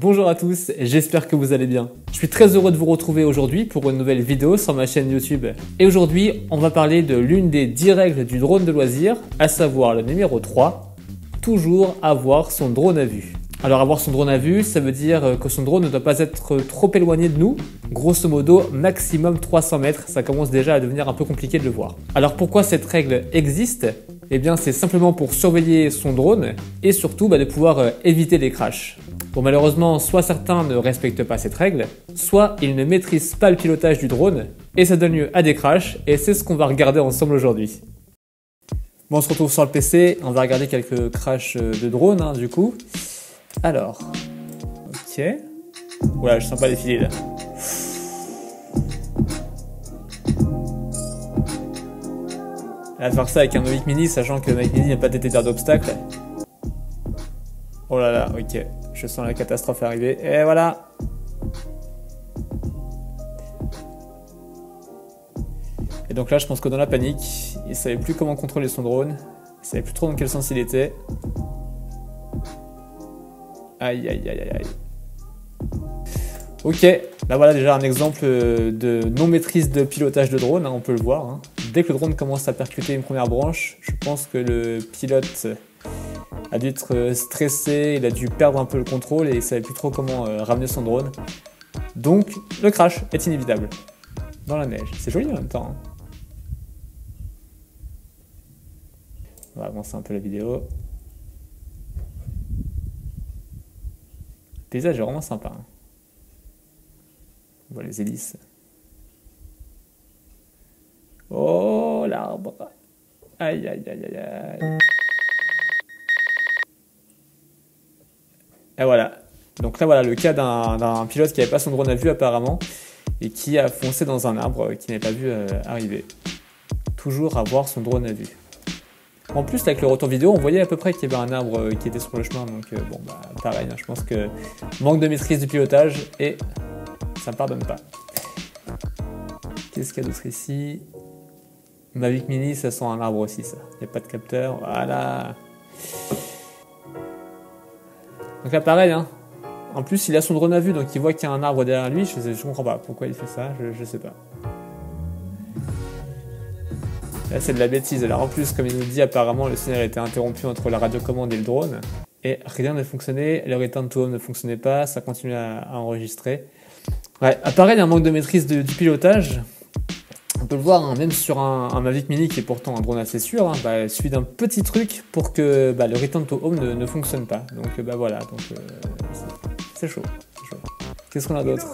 Bonjour à tous, j'espère que vous allez bien. Je suis très heureux de vous retrouver aujourd'hui pour une nouvelle vidéo sur ma chaîne YouTube. Et aujourd'hui, on va parler de l'une des 10 règles du drone de loisir, à savoir le numéro 3, toujours avoir son drone à vue. Alors avoir son drone à vue, ça veut dire que son drone ne doit pas être trop éloigné de nous. Grosso modo, maximum 300 mètres, ça commence déjà à devenir un peu compliqué de le voir. Alors pourquoi cette règle existe ? Eh bien c'est simplement pour surveiller son drone et surtout de pouvoir éviter les crashs. Bon, malheureusement, soit certains ne respectent pas cette règle, soit ils ne maîtrisent pas le pilotage du drone et ça donne lieu à des crashs et c'est ce qu'on va regarder ensemble aujourd'hui. Bon, on se retrouve sur le PC, on va regarder quelques crashs de drone du coup. Alors, ok. Voilà, je sens pas les filets là. On va faire ça avec un Mavic Mini, sachant que le Mavic Mini n'a pas de détecteur d'obstacles. Oh là là, ok. Je sens la catastrophe arriver. Et voilà. Et donc là, je pense que dans la panique, il savait plus comment contrôler son drone. Il savait plus trop dans quel sens il était. Aïe, aïe, aïe, aïe, aïe. Ok, là voilà déjà un exemple de non-maîtrise de pilotage de drone, on peut le voir. Dès que le drone commence à percuter une première branche, je pense que le pilote a dû être stressé, il a dû perdre un peu le contrôle et il savait plus trop comment ramener son drone. Donc le crash est inévitable. Dans la neige, c'est joli en même temps. On va avancer un peu la vidéo. Le paysage est vraiment sympa. On voit les hélices. Oh, l'arbre. Aïe, aïe, aïe, aïe, aïe. Et voilà. Donc là, voilà le cas d'un pilote qui n'avait pas son drone à vue apparemment et qui a foncé dans un arbre qu'il n'avait pas vu arriver. Toujours avoir son drone à vue. En plus, avec le retour vidéo, on voyait à peu près qu'il y avait un arbre qui était sur le chemin. Donc bon, pareil, je pense que manque de maîtrise du pilotage et ça ne pardonne pas. Qu'est-ce qu'il y a d'autre ici? Mavic Mini, ça sent un arbre aussi, ça. Il n'y a pas de capteur. Voilà. Donc là, pareil, En plus, il a son drone à vue, donc il voit qu'il y a un arbre derrière lui. Je comprends pas pourquoi il fait ça, je sais pas. Là, c'est de la bêtise. Alors en plus, comme il nous dit, apparemment, le signal a été interrompu entre la radiocommande et le drone. Et rien ne fonctionnait, le return to home ne fonctionnait pas, ça continuait à enregistrer. Ouais, pareil, un manque de maîtrise du pilotage. On peut le voir, même sur un Mavic Mini qui est pourtant un drone assez sûr, il suffit d'un petit truc pour que le return to home ne fonctionne pas. Donc voilà, c'est chaud. Qu'est-ce qu'on a d'autre?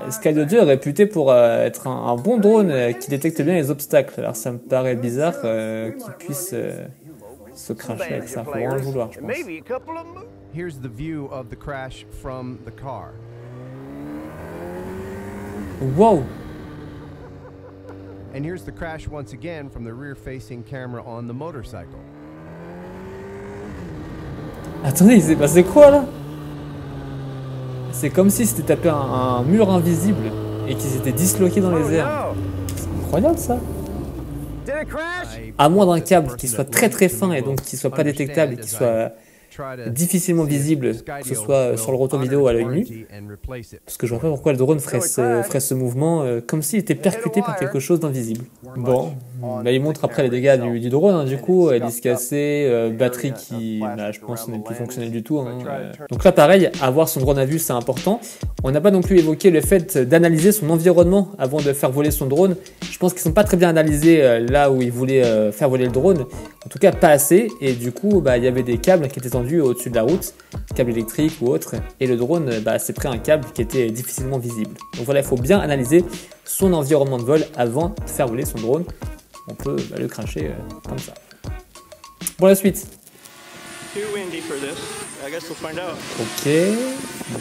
Sky2 est réputé pour être un bon drone qui détecte bien les obstacles. Alors ça me paraît bizarre qu'il puisse se crasher avec ça. Faut vraiment le vouloir, je pense. Here's the view of the crash from the car. Wow! And here's the crash once again from the rear-facing camera on the motorcycle. Attendez, il s'est passé quoi là? C'est comme si c'était tapé un mur invisible et qu'ils étaient disloqués dans les airs. C'est incroyable ça. À moins d'un câble qui soit très très fin et donc qui soit pas détectable et qui soit difficilement visible, que ce soit sur le retour vidéo ou à l'œil nu, parce que je vois pas pourquoi le drone ferait ce mouvement comme s'il était percuté par quelque chose d'invisible. Bon, là il montre après les dégâts du drone, du coup, hélice cassée, batterie qui, je pense, n'est plus fonctionnelle du tout. Donc là pareil, avoir son drone à vue c'est important. On n'a pas non plus évoqué le fait d'analyser son environnement avant de faire voler son drone. Je pense qu'ils sont pas très bien analysés là où ils voulaient faire voler le drone, en tout cas pas assez, et du coup il y avait des câbles qui étaient tendus au-dessus de la route, câble électrique ou autre, et le drone s'est pris un câble qui était difficilement visible. Donc voilà, il faut bien analyser son environnement de vol avant de faire voler son drone. On peut le cracher comme ça. Pour la suite. Ok,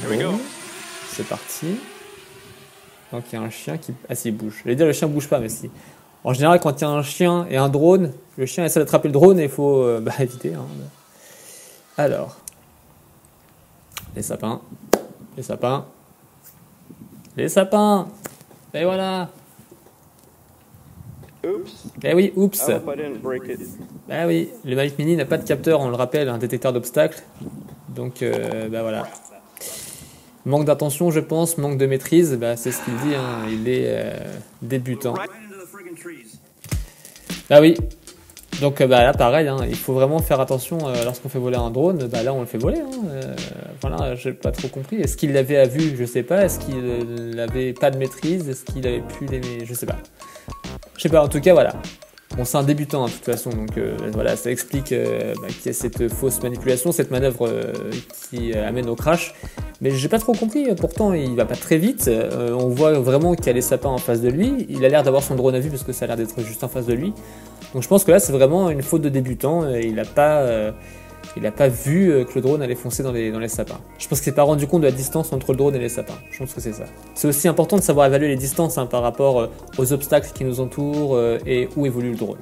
bon. C'est parti. Donc il y a un chien qui... Ah si, il bouge. Je vais dire le chien bouge pas, mais si. En général, quand il y a un chien et un drone, le chien essaie d'attraper le drone et il faut éviter. Alors, les sapins, les sapins, les sapins, et voilà. Eh oui, oups. I hope I didn't break it. Bah oui, le Mavic Mini n'a pas de capteur, on le rappelle, un détecteur d'obstacles. Donc, bah voilà. Manque d'attention, je pense, manque de maîtrise, bah c'est ce qu'il dit, hein. Il est débutant. Ah oui. Donc bah là pareil, hein, il faut vraiment faire attention lorsqu'on fait voler un drone. Bah là on le fait voler. Voilà, j'ai pas trop compris. Est-ce qu'il l'avait à vue? Je sais pas. Est-ce qu'il avait pas de maîtrise? Est-ce qu'il avait pu l'aimer? Je sais pas. Je sais pas. En tout cas voilà. Bon, c'est un débutant hein, de toute façon, donc voilà, ça explique qu'il y a cette fausse manipulation, cette manœuvre qui amène au crash. Mais j'ai pas trop compris, pourtant il va pas très vite, on voit vraiment qu'il y a les sapins en face de lui, il a l'air d'avoir son drone à vue parce que ça a l'air d'être juste en face de lui. Donc je pense que là c'est vraiment une faute de débutant, il a pas vu que le drone allait foncer dans les sapins. Je pense qu'il s'est pas rendu compte de la distance entre le drone et les sapins, je pense que c'est ça. C'est aussi important de savoir évaluer les distances hein, par rapport aux obstacles qui nous entourent et où évolue le drone.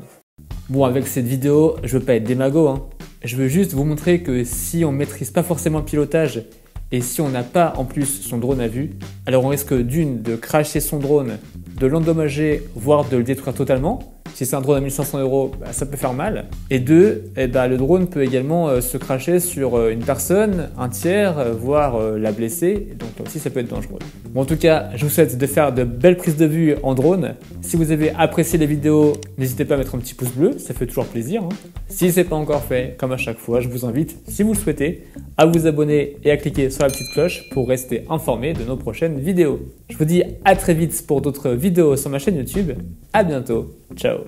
Bon, avec cette vidéo, je veux pas être démago, hein. Je veux juste vous montrer que si on maîtrise pas forcément le pilotage et si on n'a pas en plus son drone à vue, alors on risque d'une de crasher son drone, de l'endommager, voire de le détruire totalement. Si c'est un drone à 1500 €, bah, ça peut faire mal. Et deux, le drone peut également se crasher sur une personne, un tiers, voire la blesser. Donc là aussi, ça peut être dangereux. Bon, en tout cas, je vous souhaite de faire de belles prises de vue en drone. Si vous avez apprécié les vidéos, n'hésitez pas à mettre un petit pouce bleu, ça fait toujours plaisir. Hein. Si ce n'est pas encore fait, comme à chaque fois, je vous invite, si vous le souhaitez, à vous abonner et à cliquer sur la petite cloche pour rester informé de nos prochaines vidéos. Je vous dis à très vite pour d'autres vidéos sur ma chaîne YouTube. À bientôt. Ciao.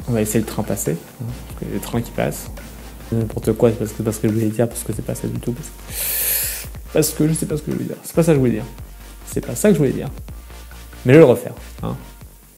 On va essayer le train passer. Le train qui passe. N'importe quoi, parce que je voulais dire, parce que c'est pas ça du tout. Parce que je sais pas ce que je voulais dire. C'est pas ça que je voulais dire. C'est pas ça que je voulais dire. Mais je vais le refaire. Hein.